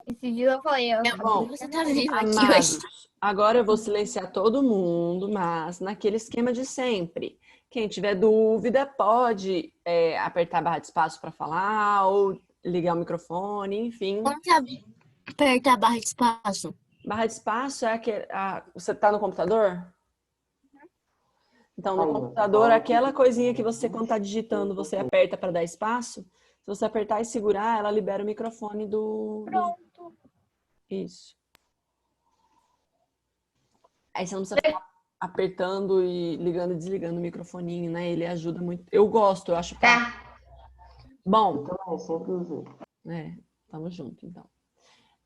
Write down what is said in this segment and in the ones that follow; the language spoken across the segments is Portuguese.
Esse dia eu falei, Bom, Você tá vivo aqui amados, hoje. agora eu vou silenciar todo mundo, mas naquele esquema de sempre. Quem tiver dúvida pode apertar a barra de espaço para falar ou ligar o microfone, enfim. Como que aperta a barra de espaço? Barra de espaço é aquele. Você está no computador? Então, no computador, aquela coisinha que você, quando está digitando, você aperta para dar espaço. Se você apertar e segurar, ela libera o microfone do. Pronto. Isso. Aí você não precisa ficar apertando e ligando e desligando o microfoninho, né? Ele ajuda muito. Eu gosto, eu acho prático. Tá. Bom, Então é sempre usei. tamo junto, então.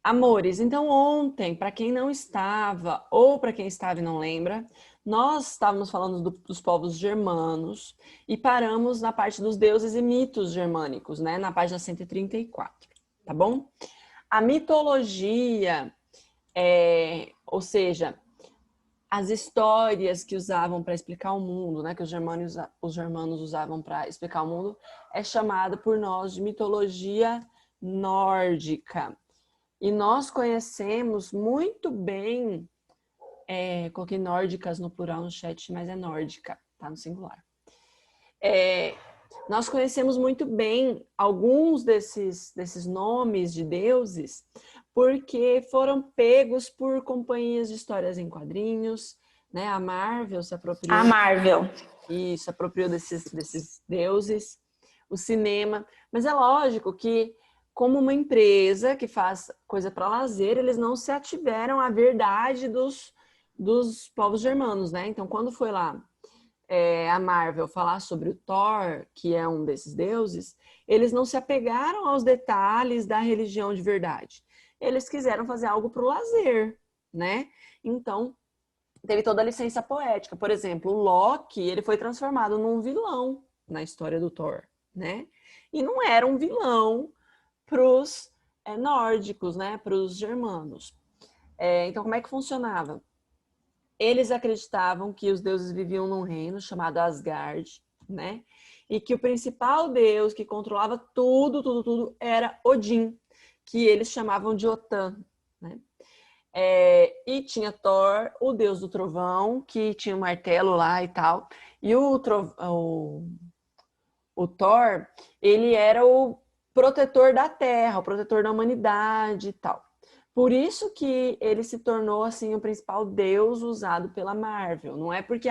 Amores, então ontem, para quem não estava, ou para quem estava e não lembra, nós estávamos falando dos povos germanos e paramos na parte dos deuses e mitos germânicos, né? Na página 134, tá bom? A mitologia, ou seja, as histórias que usavam para explicar o mundo, né? Que os germanos usavam para explicar o mundo, é chamada por nós de mitologia nórdica. E nós conhecemos muito bem, coloquei nórdicas no plural no chat, mas é nórdica, tá no singular. Nós conhecemos muito bem alguns desses nomes de deuses, porque foram pegos por companhias de histórias em quadrinhos, né? A Marvel se apropriou. A Marvel. Isso, apropriou desses deuses, o cinema. Mas é lógico que, como uma empresa que faz coisa para lazer, eles não se ativeram à verdade dos povos germanos, né? Então, quando foi lá a Marvel falar sobre o Thor, que é um desses deuses, eles não se apegaram aos detalhes da religião de verdade. Eles quiseram fazer algo para o lazer, né? Então, teve toda a licença poética. Por exemplo, o Loki, ele foi transformado num vilão na história do Thor, né? E não era um vilão para os nórdicos, né? Para os germanos. Então, como é que funcionava? Eles acreditavam que os deuses viviam num reino chamado Asgard, né? E que o principal deus que controlava tudo era Odin, que eles chamavam de Otã, né? E tinha Thor, o deus do trovão, que tinha um martelo lá e tal. E o Thor, ele era o protetor da terra, o protetor da humanidade e tal. Por isso que ele se tornou assim o principal deus usado pela Marvel. Não é porque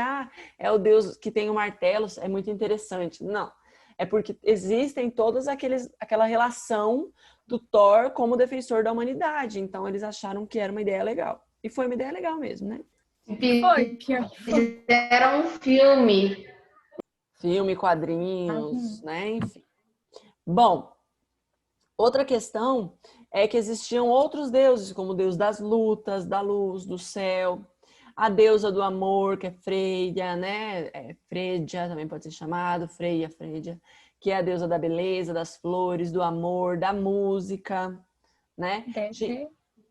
é o deus que tem o martelo, é muito interessante. Não. É porque existem todas aquela relação do Thor como defensor da humanidade. Então eles acharam que era uma ideia legal. E foi uma ideia legal mesmo, né? Fizeram um filme. Filme, quadrinhos, né? Enfim. Bom, outra questão é que existiam outros deuses, como o deus das lutas, da luz, do céu, a deusa do amor, que é Freya, né? Freya também pode ser chamado, Freya, que é a deusa da beleza, das flores, do amor, da música, né?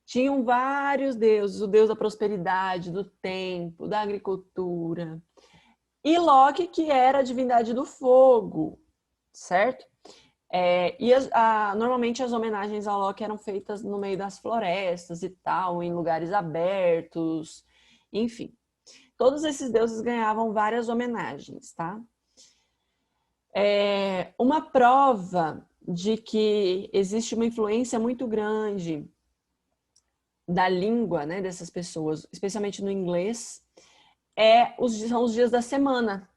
Tinham vários deuses, o deus da prosperidade, do tempo, da agricultura. E Loki, que era a divindade do fogo, certo? Normalmente as homenagens a Loki eram feitas no meio das florestas e tal, em lugares abertos, enfim. Todos esses deuses ganhavam várias homenagens, tá? Uma prova de que existe uma influência muito grande da língua, né, dessas pessoas, especialmente no inglês, são os dias da semana.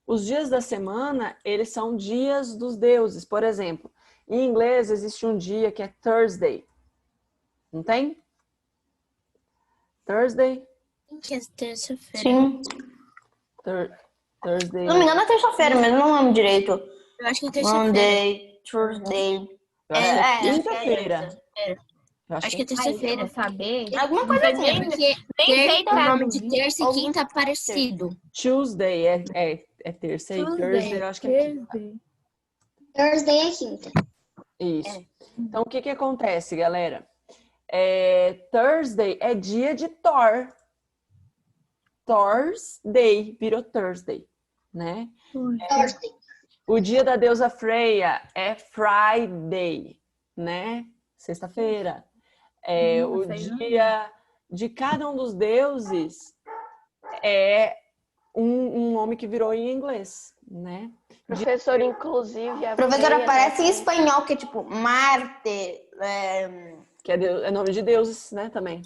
Os dias da semana, eles são dias dos deuses. Por exemplo, em inglês existe um dia que é Thursday. Não tem? Thursday? Que é terça-feira. Sim. Thursday. Se não me engano é terça-feira, mas eu não lembro direito. Eu acho que é terça-feira. Monday, Tuesday. Eu acho que é quinta-feira. Acho que é terça-feira. Saber. Alguma coisa assim. É porque o nome de terça e quinta é parecido. Tuesday é terça e Thursday eu acho que é quinta. Thursday é quinta. Isso. Então, o que acontece, galera? Thursday é dia de Thor. Thor's Day virou Thursday, né? Thursday. O dia da deusa Freya é Friday, né? Sexta-feira. O sei não. dia de cada um dos deuses é um nome que virou em inglês, né? Professor, inclusive, a Professora, veia aparece em dessa- espanhol, que é tipo Marte. Que é nome de deuses, né, também.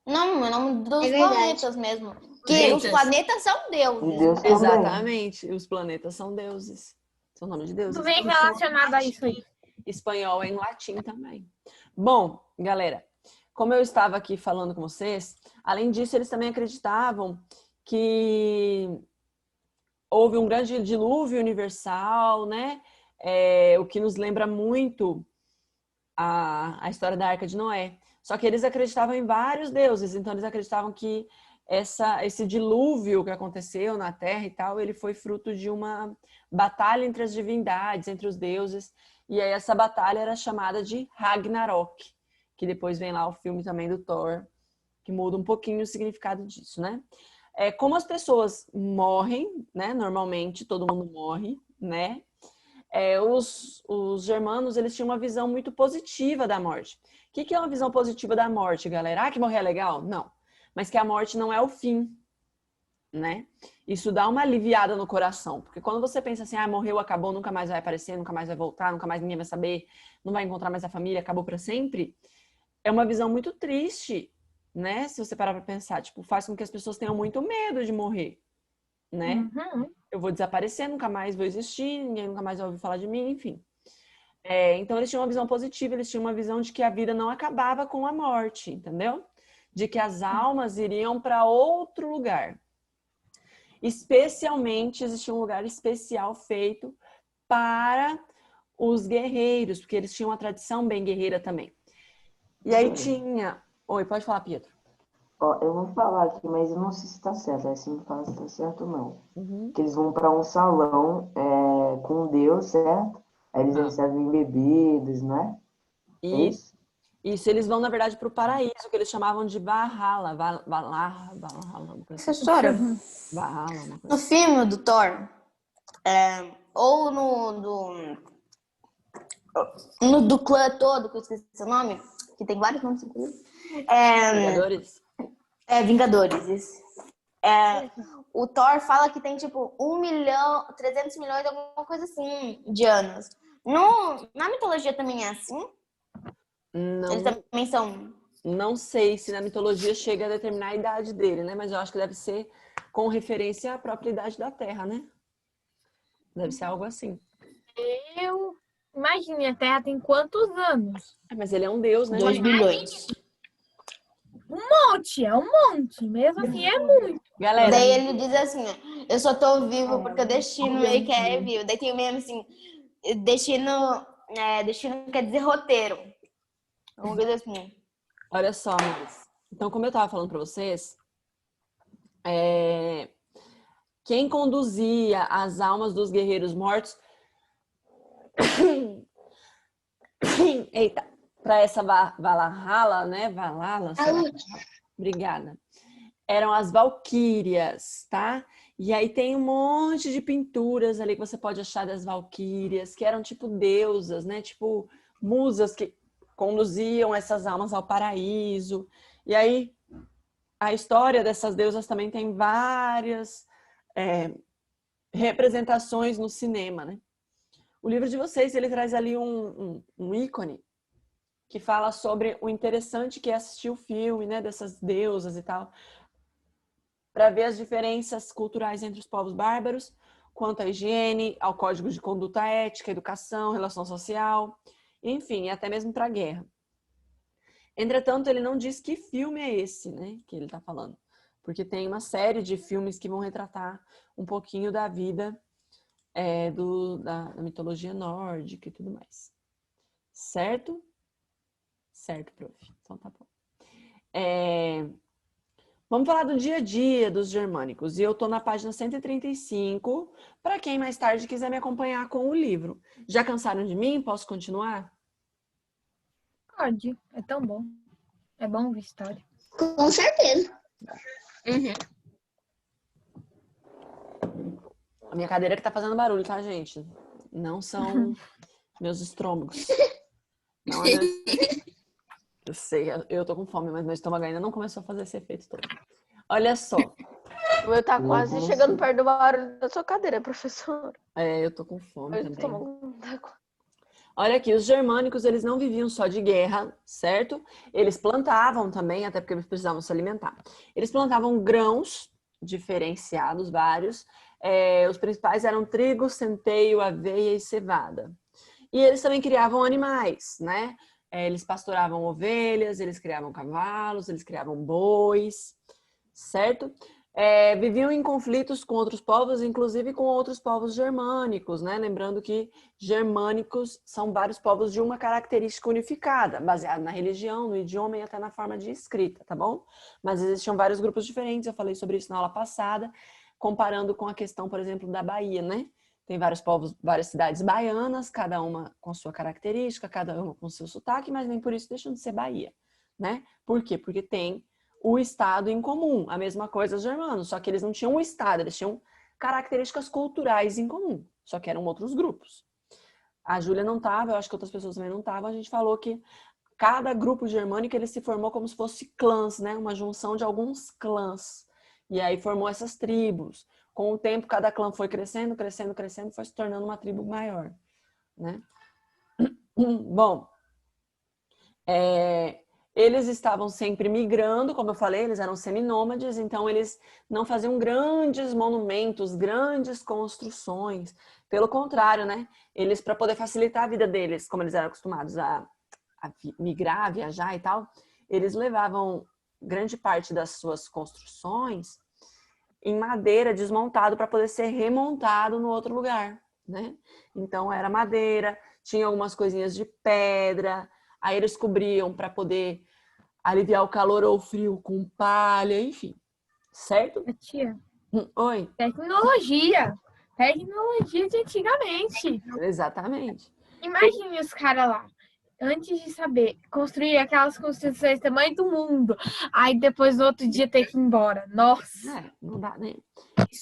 Não, é nome dos É verdade. planetas mesmo. Que Planetas. os planetas são deuses. Deus também. Exatamente. Os planetas são deuses. São nomes de deuses. Tudo bem relacionado a isso aí. Espanhol é em latim também. Bom, galera, como eu estava aqui falando com vocês, além disso, eles também acreditavam que houve um grande dilúvio universal, né? O que nos lembra muito a história da Arca de Noé. Só que eles acreditavam em vários deuses, então eles acreditavam que esse dilúvio que aconteceu na Terra e tal, ele foi fruto de uma batalha entre as divindades, entre os deuses, e aí essa batalha era chamada de Ragnarok, que depois vem lá o filme também do Thor, que muda um pouquinho o significado disso, né? Como as pessoas morrem, né? Normalmente todo mundo morre, né? Os germanos, eles tinham uma visão muito positiva da morte. O que é uma visão positiva da morte, galera? Ah, que morrer é legal? Não. Mas que a morte não é o fim, né? Isso dá uma aliviada no coração. Porque quando você pensa assim, morreu, acabou, nunca mais vai aparecer, nunca mais vai voltar, nunca mais ninguém vai saber, não vai encontrar mais a família, acabou para sempre, é uma visão muito triste, né? Se você parar para pensar, tipo, faz com que as pessoas tenham muito medo de morrer, né? Uhum. Eu vou desaparecer, nunca mais vou existir, ninguém nunca mais vai ouvir falar de mim, enfim. Então, eles tinham uma visão positiva, eles tinham uma visão de que a vida não acabava com a morte, entendeu? De que as almas iriam para outro lugar. Especialmente, existia um lugar especial feito para os guerreiros, porque eles tinham uma tradição bem guerreira também. E aí tinha... Oi, pode falar, Pietro. Ó, eu vou falar aqui, mas eu não sei se tá certo. Aí você me fala se tá certo ou não. Uhum. Que eles vão para um salão com Deus, certo? Aí eles recebem bebidas, né? É E isso? isso, eles vão, na verdade, para o paraíso, que eles chamavam de Valhalla. Valhalla, uma coisa Essa assim. história. Valhalla, uma coisa No assim. filme do Thor, ou no do clã todo, que eu esqueci o nome, que tem vários nomes, inclusive. Vingadores? Vingadores, isso. O Thor fala que tem tipo 1 milhão, 300 milhões, alguma coisa assim, de anos. Na mitologia também é assim? Eles também são... Não sei se na mitologia chega a determinar a idade dele, né? Mas eu acho que deve ser com referência à própria idade da Terra, né? Deve ser algo assim. Imagine, a Terra tem quantos anos? Mas ele é um deus, né? 2 gente? bilhões. É um monte. Mesmo assim, é muito. Galera, Daí ele diz assim, ó, eu só tô vivo porque o destino me quer vivo. Daí tem o mesmo assim, destino quer dizer roteiro. Vamos ver assim. olha só, amores. Então, como eu tava falando para vocês, quem conduzia as almas dos guerreiros mortos eita, para essa Valhalla, né? Valhalla, sei lá. Obrigada. Eram as valquírias, tá? E aí tem um monte de pinturas ali que você pode achar das valquírias, que eram tipo deusas, né? Tipo musas que conduziam essas almas ao paraíso. E aí a história dessas deusas também tem várias representações no cinema, né? O livro de vocês, ele traz ali um ícone que fala sobre o interessante que é assistir o filme, né? Dessas deusas e tal, para ver as diferenças culturais entre os povos bárbaros, quanto à higiene, ao código de conduta ética, educação, relação social, enfim, até mesmo para a guerra. Entretanto, ele não diz que filme é esse, né, que ele está falando, porque tem uma série de filmes que vão retratar um pouquinho da vida da mitologia nórdica e tudo mais. Certo? Certo, prof. Então tá bom. Vamos falar do dia a dia dos germânicos. E eu tô na página 135, para quem mais tarde quiser me acompanhar com o livro. Já cansaram de mim? Posso continuar? Pode. É tão bom. É bom ver história. Com certeza. A minha cadeira que tá fazendo barulho, tá, gente? Não são meus estrômagos. Não, eu sei, eu tô com fome, mas meu estômago ainda não começou a fazer esse efeito todo. Olha só. O meu tá quase chegando perto do barulho da sua cadeira, professor. Eu tô com fome Meu também. estômago não tá com- Olha aqui, os germânicos, eles não viviam só de guerra, certo? Eles plantavam também, até porque eles precisavam se alimentar. Eles plantavam grãos diferenciados, vários. Os principais eram trigo, centeio, aveia e cevada. E eles também criavam animais, né? Eles pasturavam ovelhas, eles criavam cavalos, eles criavam bois, certo? Viviam em conflitos com outros povos, inclusive com outros povos germânicos, né? Lembrando que germânicos são vários povos de uma característica unificada, baseada na religião, no idioma e até na forma de escrita, tá bom? Mas existiam vários grupos diferentes, eu falei sobre isso na aula passada, comparando com a questão, por exemplo, da Bahia, né? Tem vários povos, várias cidades baianas, cada uma com sua característica, cada uma com seu sotaque, mas nem por isso deixam de ser Bahia, né? Por quê? Porque tem o estado em comum, a mesma coisa os germanos, só que eles não tinham um estado, eles tinham características culturais em comum, só que eram outros grupos. A Júlia não estava, eu acho que outras pessoas também não estavam, a gente falou que cada grupo germânico ele se formou como se fosse clãs, né? Uma junção de alguns clãs. E aí formou essas tribos. Com o tempo, cada clã foi crescendo, crescendo, crescendo, foi se tornando uma tribo maior, né? Bom, eles estavam sempre migrando, como eu falei, eles eram seminômades, então eles não faziam grandes monumentos, grandes construções. Pelo contrário, né? Eles, para poder facilitar a vida deles, como eles eram acostumados a migrar, a viajar e tal, eles levavam grande parte das suas construções em madeira desmontado para poder ser remontado no outro lugar, né? Então era madeira, tinha algumas coisinhas de pedra, aí eles cobriam para poder aliviar o calor ou o frio com palha, enfim, certo? Tia, Oi. tecnologia de antigamente. Exatamente. Imagine os caras lá, antes de saber construir aquelas construções do tamanho do mundo, aí depois no outro dia ter que ir embora. Nossa. Não dá, né?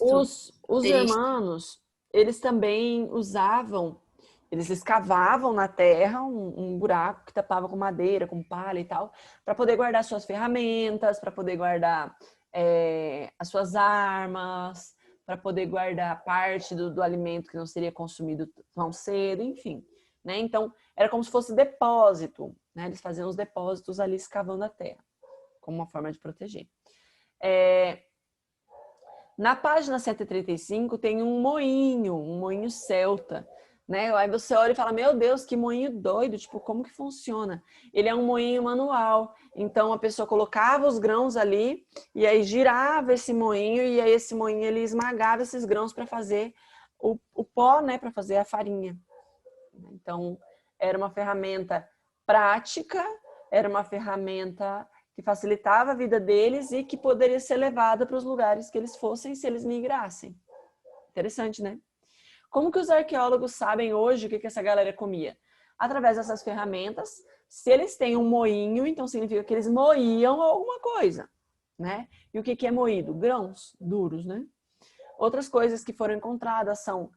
Os germanos, eles também usavam, eles escavavam na terra um buraco que tapava com madeira, com palha e tal, para poder guardar suas ferramentas, para poder guardar as suas armas, para poder guardar parte do alimento que não seria consumido tão cedo, enfim. Né? Então, era como se fosse depósito. Né? Eles faziam os depósitos ali escavando a terra, como uma forma de proteger. Na página 135 tem um moinho celta, né? Aí você olha e fala, meu Deus, que moinho doido, tipo, como que funciona? Ele é um moinho manual, então a pessoa colocava os grãos ali e aí girava esse moinho e aí esse moinho ele esmagava esses grãos para fazer o pó, né? Para fazer a farinha. Então, era uma ferramenta prática, era uma ferramenta que facilitava a vida deles e que poderia ser levada para os lugares que eles fossem se eles migrassem. Interessante, né? Como que os arqueólogos sabem hoje o que essa galera comia? Através dessas ferramentas. Se eles têm um moinho, então significa que eles moíam alguma coisa, né? E o que é moído? Grãos duros, né? Outras coisas que foram encontradas são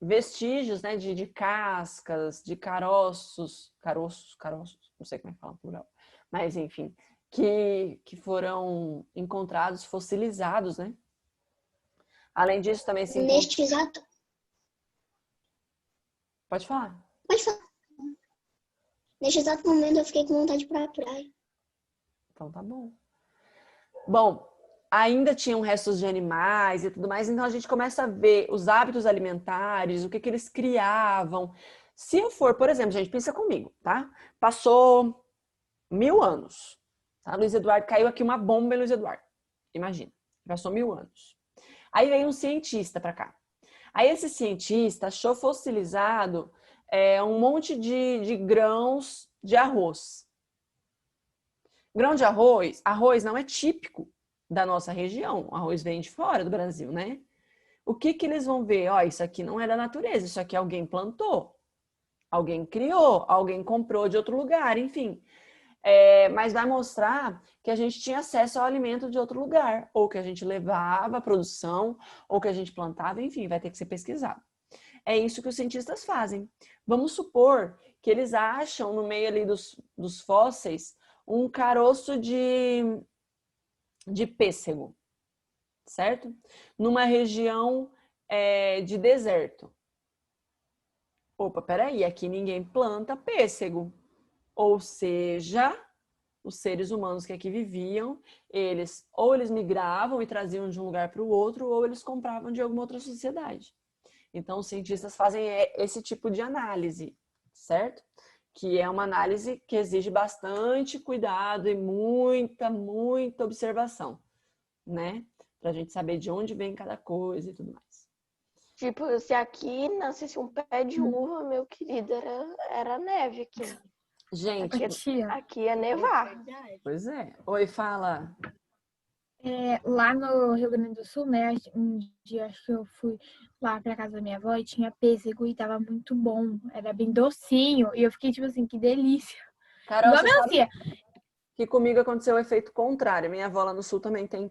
vestígios, né, de cascas, de caroços, não sei como é que fala no plural, mas enfim, que foram encontrados fossilizados, né? Além disso, também se Neste exato... Pode falar. Pode falar. Neste exato momento eu fiquei com vontade para a praia. Então tá bom. Bom, ainda tinham restos de animais e tudo mais, então a gente começa a ver os hábitos alimentares, o que eles criavam. Se eu for, por exemplo, gente, pensa comigo, tá? Passou 1000 anos, tá? Luiz Eduardo, caiu aqui uma bomba em Luiz Eduardo. Imagina, passou 1000 anos. Aí veio um cientista para cá. Aí esse cientista achou fossilizado um monte de grãos de arroz. Grão de arroz não é típico da nossa região. O arroz vem de fora do Brasil, né? O que eles vão ver? Ó, isso aqui não é da natureza, isso aqui alguém plantou, alguém criou, alguém comprou de outro lugar, enfim. Mas vai mostrar que a gente tinha acesso ao alimento de outro lugar, ou que a gente levava à produção, ou que a gente plantava, enfim, vai ter que ser pesquisado. É isso que os cientistas fazem. Vamos supor que eles acham no meio ali dos fósseis um caroço de pêssego, certo? Numa região de deserto. Opa, peraí, aqui ninguém planta pêssego. Ou seja, os seres humanos que aqui viviam, eles migravam e traziam de um lugar para o outro, ou eles compravam de alguma outra sociedade. Então, os cientistas fazem esse tipo de análise, certo? Que é uma análise que exige bastante cuidado e muita observação, né? Pra gente saber de onde vem cada coisa e tudo mais. Tipo, se aqui nascesse um pé de uva, meu querido, era neve aqui. Gente, Aqui ia nevar. pois é. Oi, fala. Lá no Rio Grande do Sul, né? Um dia acho que eu fui lá pra casa da minha avó e tinha pêssego e tava muito bom. Era bem docinho. E eu fiquei tipo assim, que delícia. Carol, Igual você sabe melancia. que comigo aconteceu o efeito contrário. Minha avó lá no sul também tem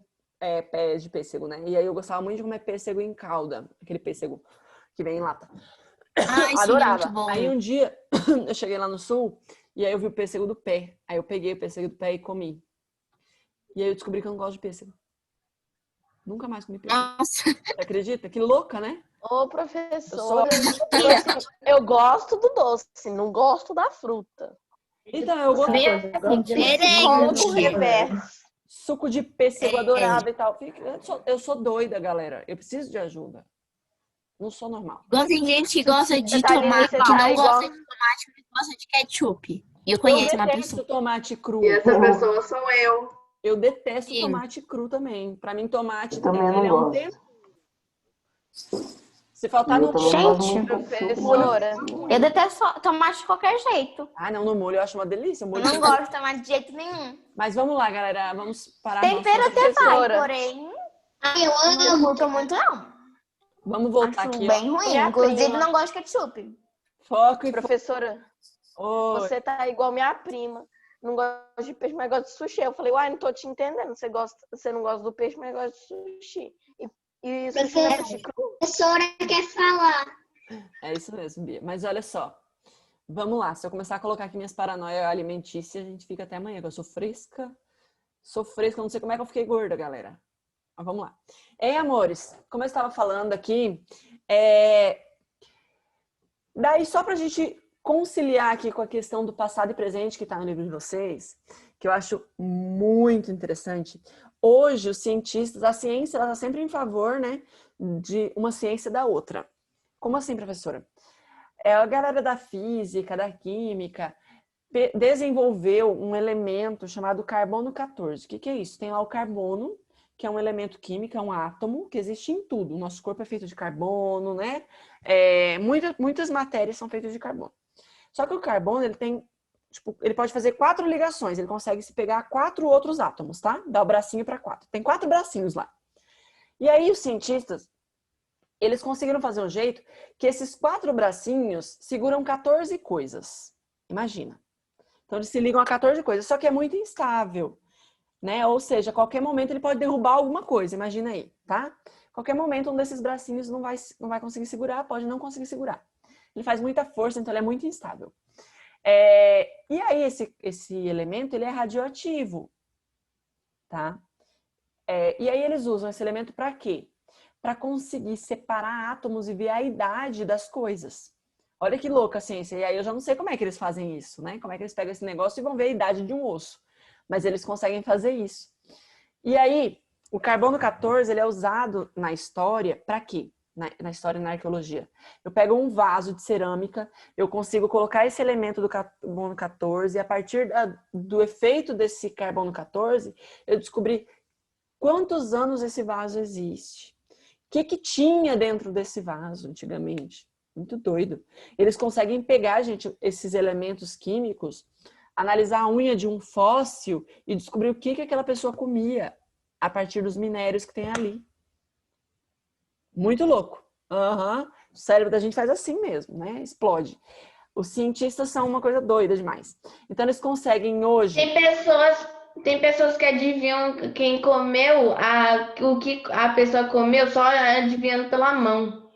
pés de pêssego, né? E aí eu gostava muito de comer pêssego em calda. Aquele pêssego que vem em lata. Ai, sim, é Adorava. muito bom. Aí um dia eu cheguei lá no sul e aí eu vi o pêssego do pé. Aí eu peguei o pêssego do pé e comi. E aí eu descobri que eu não gosto de pêssego. Nunca mais comi pêssego. Nossa, Você acredita? Que louca, né? Ô, professora, eu gosto do doce, não gosto da fruta. Então, eu gosto Bem Escola com diferente. reverso. suco de pêssego, adorava e tal. Eu sou doida, galera. Eu preciso de ajuda. Não sou normal. igual tem gente que gosta de Tadinho, tomate, você que tá não igual- gosta de tomate, mas gosta de ketchup. Eu conheço uma detesto pessoa. tomate cru. E essa pessoa sou eu. Eu detesto Sim. tomate cru também. Pra mim, tomate Eu também não ele é um gosto. tempo. Se faltar E eu no também molho. não gosto Gente, muito de ketchup, Professora, Eu detesto tomate de qualquer jeito. Ah, não, no molho eu acho uma delícia. O Eu molho não tem- gosto de tomate de jeito nenhum. Mas vamos lá, galera. Vamos parar. Tempero nossa- até vai, professora. porém, Ai, eu não amo. curto muito não. Vamos voltar Acho aqui, bem ó. ruim. Minha Inclusive, prima. não gosto de ketchup. Foco e professora, Oi. você tá igual minha prima. Não gosta de peixe, mas gosta de sushi. Eu falei, uai, não tô te entendendo. Você não gosta do peixe, mas gosta de sushi. E sushi não é sushi cru? A professora quer falar. É isso mesmo, Bia. Mas olha só. Vamos lá. Se eu começar a colocar aqui minhas paranoias alimentícias, a gente fica até amanhã. Eu sou fresca. Sou fresca. Não sei como é que eu fiquei gorda, galera. Mas vamos lá. Amores, como eu estava falando aqui, daí só pra gente conciliar aqui com a questão do passado e presente que está no livro de vocês, que eu acho muito interessante. Hoje, os cientistas, a ciência, ela está sempre em favor, né, de uma ciência da outra. Como assim, professora? A galera da física, da química, desenvolveu um elemento chamado carbono 14. O que é isso? Tem lá o carbono, que é um elemento químico, é um átomo que existe em tudo. O nosso corpo é feito de carbono, né? Muitas matérias são feitas de carbono. Só que o carbono, ele tem, tipo, ele pode fazer 4 ligações, ele consegue se pegar a 4 outros átomos, tá? Dá o bracinho para 4. Tem 4 bracinhos lá. E aí os cientistas, eles conseguiram fazer um jeito que esses 4 bracinhos seguram 14 coisas. Imagina. Então eles se ligam a 14 coisas, só que é muito instável, né? Ou seja, a qualquer momento ele pode derrubar alguma coisa, imagina aí, tá? A qualquer momento um desses bracinhos não vai conseguir segurar, pode não conseguir segurar. Ele faz muita força, então ele é muito instável. E aí esse elemento, ele é radioativo, tá? E aí eles usam esse elemento para quê? Para conseguir separar átomos e ver a idade das coisas. Olha que louca a ciência. E aí eu já não sei como é que eles fazem isso, né? Como é que eles pegam esse negócio e vão ver a idade de um osso. Mas eles conseguem fazer isso. E aí, o carbono 14, ele é usado na história para quê? Na história e na arqueologia. Eu pego um vaso de cerâmica, eu consigo colocar esse elemento do carbono 14 e a partir do efeito desse carbono 14, eu descobri quantos anos esse vaso existe. O que tinha dentro desse vaso antigamente? Muito doido. Eles conseguem pegar, gente, esses elementos químicos, analisar a unha de um fóssil e descobrir o que aquela pessoa comia a partir dos minérios que tem ali. Muito louco. O cérebro da gente faz assim mesmo, né? Explode. Os cientistas são uma coisa doida demais. Então, eles conseguem hoje... Tem pessoas que adivinham quem comeu, o que a pessoa comeu, só adivinhando pela mão.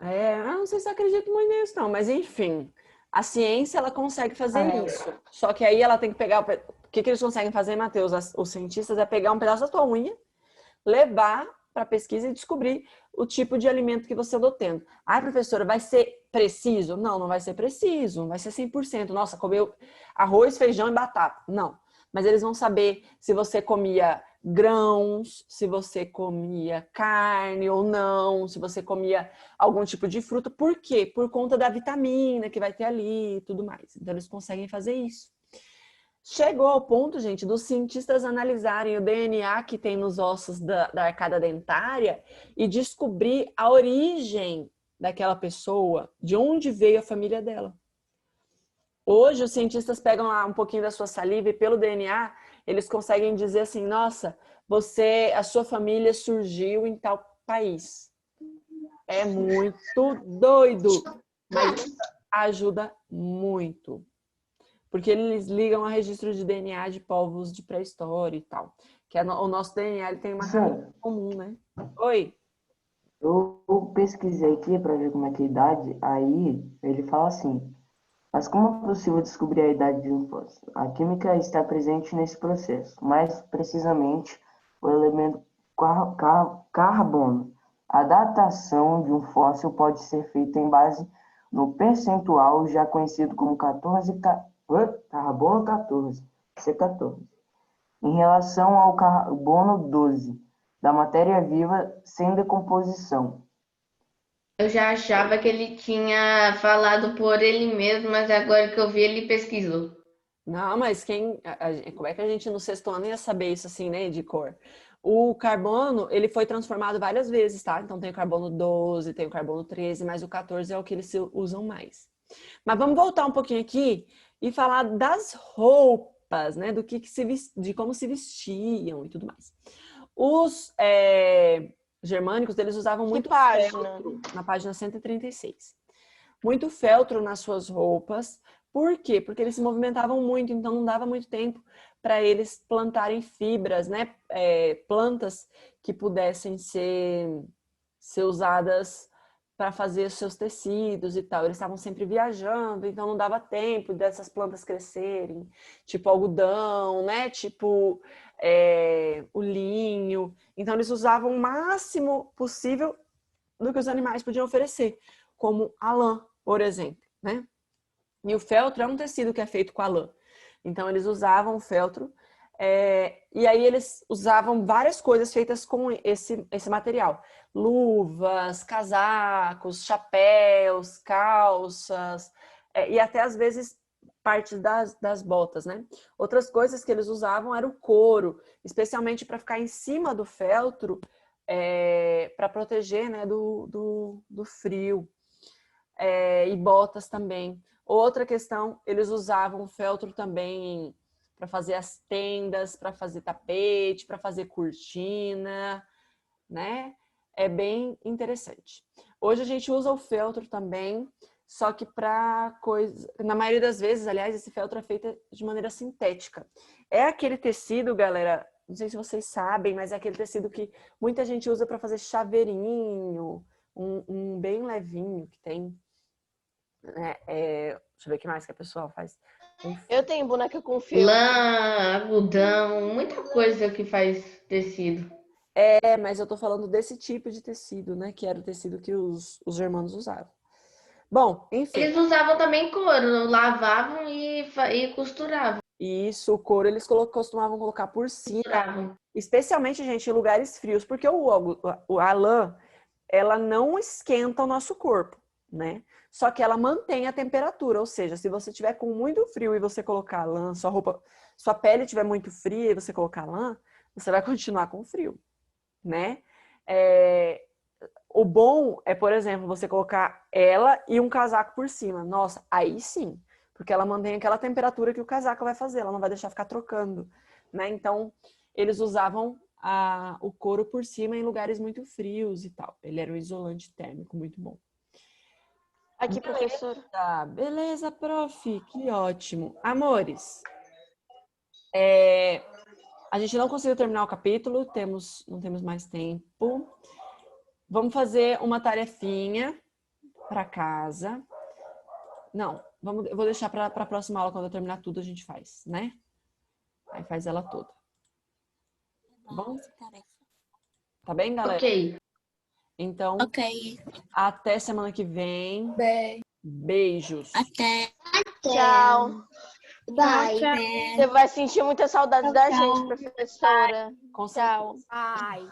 eu não sei se eu acredito muito nisso, não. Mas, enfim, A ciência, ela consegue fazer isso. Só que aí ela tem que pegar... O que eles conseguem fazer, Matheus? Os cientistas é pegar um pedaço da tua unha, levar para pesquisa e descobrir o tipo de alimento que você andou tendo. Ah, professora, vai ser preciso? Não, não vai ser preciso. Não vai ser 100%. Nossa, comeu arroz, feijão e batata. Não. Mas eles vão saber se você comia grãos, se você comia carne ou não, se você comia algum tipo de fruta. Por quê? Por conta da vitamina que vai ter ali e tudo mais. Então, eles conseguem fazer isso. Chegou ao ponto, gente, dos cientistas analisarem o DNA que tem nos ossos da arcada dentária e descobrir a origem daquela pessoa, de onde veio a família dela. Hoje, os cientistas pegam lá um pouquinho da sua saliva e pelo DNA, eles conseguem dizer assim, nossa, a sua família surgiu em tal país. É muito doido, mas ajuda muito. Porque eles ligam a registro de DNA de povos de pré-história e tal. Que o nosso DNA ele tem uma raiz comum, né? Oi? Eu pesquisei aqui para ver como é que é a idade, aí ele fala assim, mas como é possível descobrir a idade de um fóssil? A química está presente nesse processo, mais precisamente o elemento carbono. A datação de um fóssil pode ser feita em base no percentual já conhecido como carbono 14, C14, em relação ao carbono 12, da matéria viva sem decomposição. Eu já achava que ele tinha falado por ele mesmo, mas agora que eu vi, ele pesquisou. Não, mas como é que a gente no sexto ano ia saber isso assim, né, de cor? O carbono, ele foi transformado várias vezes, tá? Então tem o carbono 12, tem o carbono 13, mas o 14 é o que eles usam mais. Mas vamos voltar um pouquinho aqui e falar das roupas, né? De como se vestiam e tudo mais. Os germânicos, eles usavam muito feltro, na página 136. Muito feltro nas suas roupas. Por quê? Porque eles se movimentavam muito, então não dava muito tempo para eles plantarem fibras, né? Plantas que pudessem ser usadas para fazer os seus tecidos e tal. Eles estavam sempre viajando, então não dava tempo dessas plantas crescerem, tipo algodão, né? Tipo o linho. Então eles usavam o máximo possível do que os animais podiam oferecer, como a lã, por exemplo, né? E o feltro é um tecido que é feito com a lã. Então eles usavam o feltro e aí eles usavam várias coisas feitas com esse material. Luvas, casacos, chapéus, calças e até às vezes partes das botas, né? Outras coisas que eles usavam era o couro, especialmente para ficar em cima do feltro para proteger, né, do frio. E botas também. Outra questão, eles usavam o feltro também para fazer as tendas, para fazer tapete, para fazer cortina, né? É bem interessante. Hoje a gente usa o feltro também, só que para coisa, na maioria das vezes, aliás, esse feltro é feito de maneira sintética. É aquele tecido, galera, não sei se vocês sabem, mas é aquele tecido que muita gente usa para fazer chaveirinho, um bem levinho que tem. Deixa eu ver o que mais que a pessoa faz. Eu tenho boneca com fio. Lã, algodão, muita coisa que faz tecido. Mas eu tô falando desse tipo de tecido, né? Que era o tecido que os germanos usavam. Bom, enfim. Eles usavam também couro, lavavam e costuravam. Isso, o couro eles costumavam colocar por cima. Especialmente, gente, em lugares frios, porque a lã, ela não esquenta o nosso corpo, né? Só que ela mantém a temperatura, ou seja, se você tiver com muito frio e você colocar lã, sua pele tiver muito fria e você colocar lã, você vai continuar com frio, né? O bom é, por exemplo, você colocar ela e um casaco por cima. Nossa, aí sim, porque ela mantém aquela temperatura que o casaco vai fazer, ela não vai deixar ficar trocando, né? Então, eles usavam o couro por cima em lugares muito frios e tal. Ele era um isolante térmico muito bom. Aqui, professora. Beleza, prof. Que ótimo. Amores, a gente não conseguiu terminar o capítulo, não temos mais tempo. Vamos fazer uma tarefinha para casa. Não, eu vou deixar para a próxima aula, quando eu terminar tudo, a gente faz, né? Aí faz ela toda. Tá bom? Tá bem, galera? Ok. Então, Ok. até semana que vem. Beijos. Até. Tchau. Bye. Você vai sentir muita saudade da gente, professora. Com Tchau. certeza. Ai.